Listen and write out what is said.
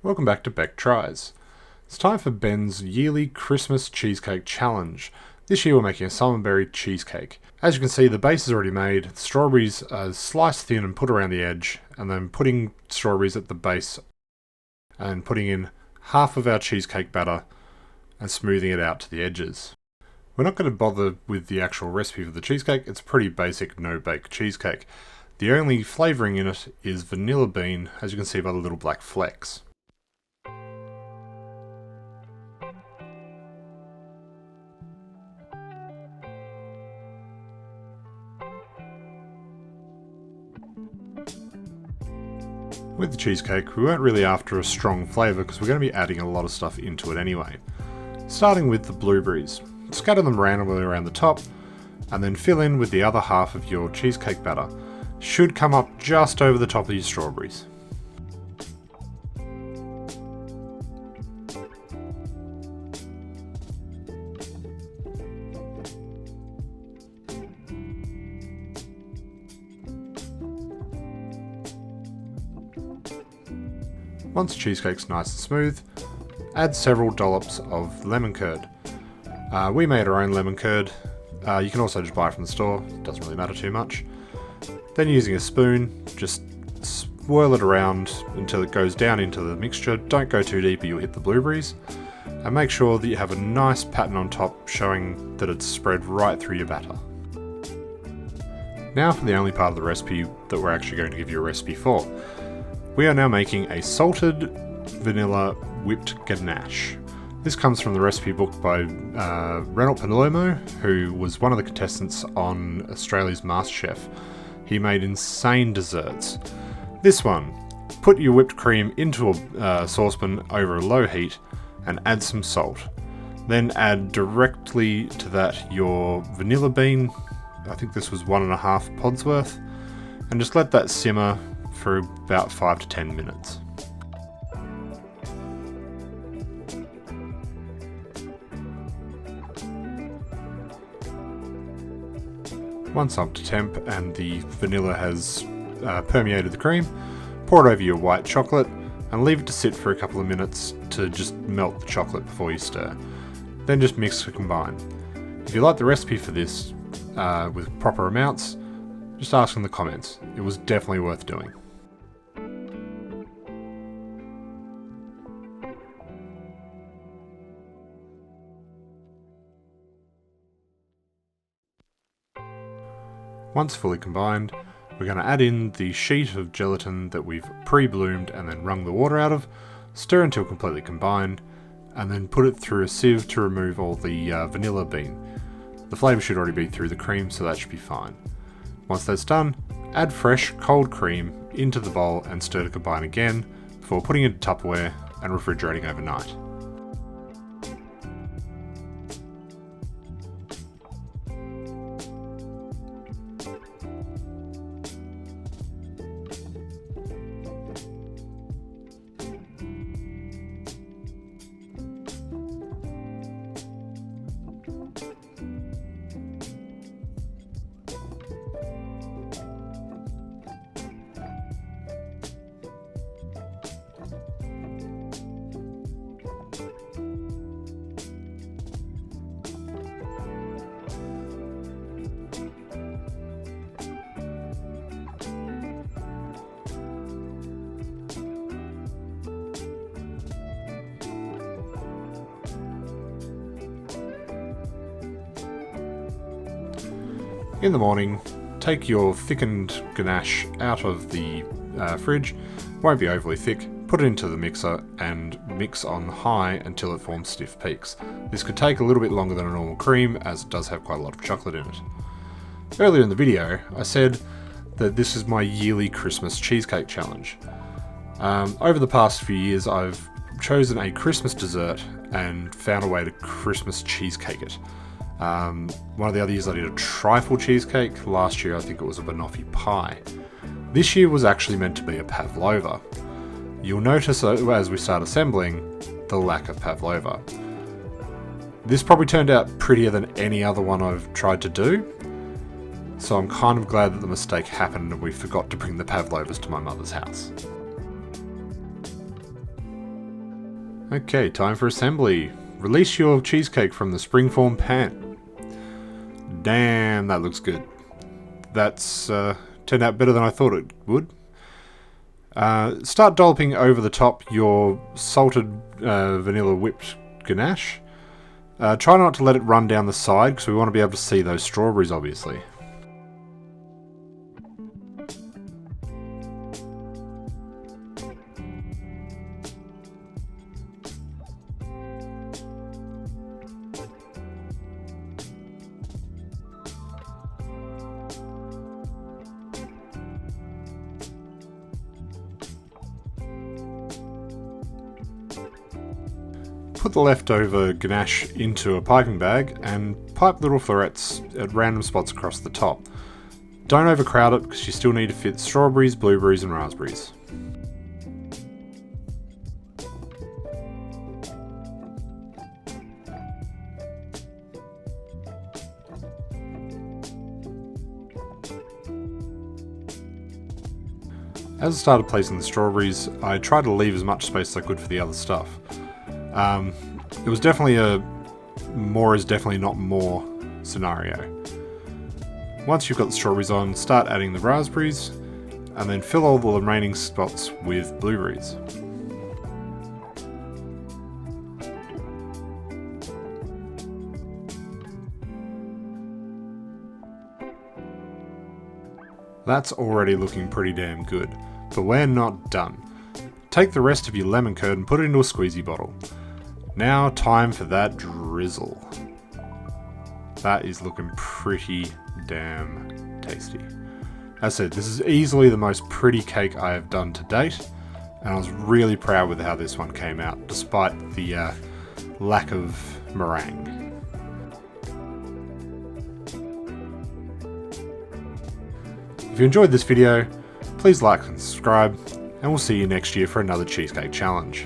Welcome back to Bec Tries. It's time for Ben's yearly Christmas cheesecake challenge. This year we're making a salmon berry cheesecake. As you can see, the base is already made, the strawberries are sliced thin and put around the edge, and then putting strawberries at the base and putting in half of our cheesecake batter and smoothing it out to the edges. We're not going to bother with the actual recipe for the cheesecake, it's a pretty basic no-bake cheesecake. The only flavouring in it is vanilla bean, as you can see by the little black flecks. With the cheesecake, we weren't really after a strong flavour because we're going to be adding a lot of stuff into it anyway. Starting with the blueberries. Scatter them randomly around the top, and then fill in with the other half of your cheesecake batter. Should come up just over the top of your strawberries. Once the cheesecake's nice and smooth, add several dollops of lemon curd. We made our own lemon curd. You can also just buy it from the store, it doesn't really matter too much. Then using a spoon, just swirl it around until it goes down into the mixture. Don't go too deep or you'll hit the blueberries. And make sure that you have a nice pattern on top showing that it's spread right through your batter. Now for the only part of the recipe that we're actually going to give you a recipe for. We are now making a salted vanilla whipped ganache. This comes from the recipe book by Renault Palomo, who was one of the contestants on Australia's MasterChef. He made insane desserts. This one, put your whipped cream into a saucepan over a low heat and add some salt. Then add directly to that your vanilla bean, I think this was 1.5 pods worth, and just let that simmer for about 5 to 10 minutes. Once up to temp and the vanilla has permeated the cream, pour it over your white chocolate and leave it to sit for a couple of minutes to just melt the chocolate before you stir. Then just mix to combine. If you like the recipe for this with proper amounts, just ask in the comments. It was definitely worth doing. Once fully combined, we're going to add in the sheet of gelatin that we've pre-bloomed and then wrung the water out of, stir until completely combined, and then put it through a sieve to remove all the vanilla bean. The flavour should already be through the cream, so that should be fine. Once that's done, add fresh, cold cream into the bowl and stir to combine again before putting it in Tupperware and refrigerating overnight. In the morning, take your thickened ganache out of the fridge, won't be overly thick, put it into the mixer and mix on high until it forms stiff peaks. This could take a little bit longer than a normal cream as it does have quite a lot of chocolate in it. Earlier in the video, I said that this is my yearly Christmas cheesecake challenge. Over the past few years, I've chosen a Christmas dessert and found a way to Christmas cheesecake it. One of the other years I did a trifle cheesecake. Last year I think it was a banoffee pie. This year was actually meant to be a pavlova. You'll notice as we start assembling the lack of pavlova. This probably turned out prettier than any other one I've tried to do, so I'm kind of glad that the mistake happened and we forgot to bring the pavlovas to my mother's house. Okay, time for assembly. Release your cheesecake from the springform pan. Damn, that looks good. That's turned out better than I thought it would. Start dolloping over the top your salted vanilla whipped ganache. Try not to let it run down the side because we want to be able to see those strawberries, obviously. Put the leftover ganache into a piping bag and pipe little florets at random spots across the top. Don't overcrowd it because you still need to fit strawberries, blueberries and raspberries. As I started placing the strawberries, I tried to leave as much space as I could for the other stuff. It was definitely a more is definitely not more scenario. Once you've got the strawberries on, start adding the raspberries, and then fill all the remaining spots with blueberries. That's already looking pretty damn good, but we're not done. Take the rest of your lemon curd and put it into a squeezy bottle. Now time for that drizzle. That is looking pretty damn tasty. As I said, this is easily the most pretty cake I have done to date, and I was really proud with how this one came out, despite the lack of meringue. If you enjoyed this video, please like and subscribe, and we'll see you next year for another cheesecake challenge.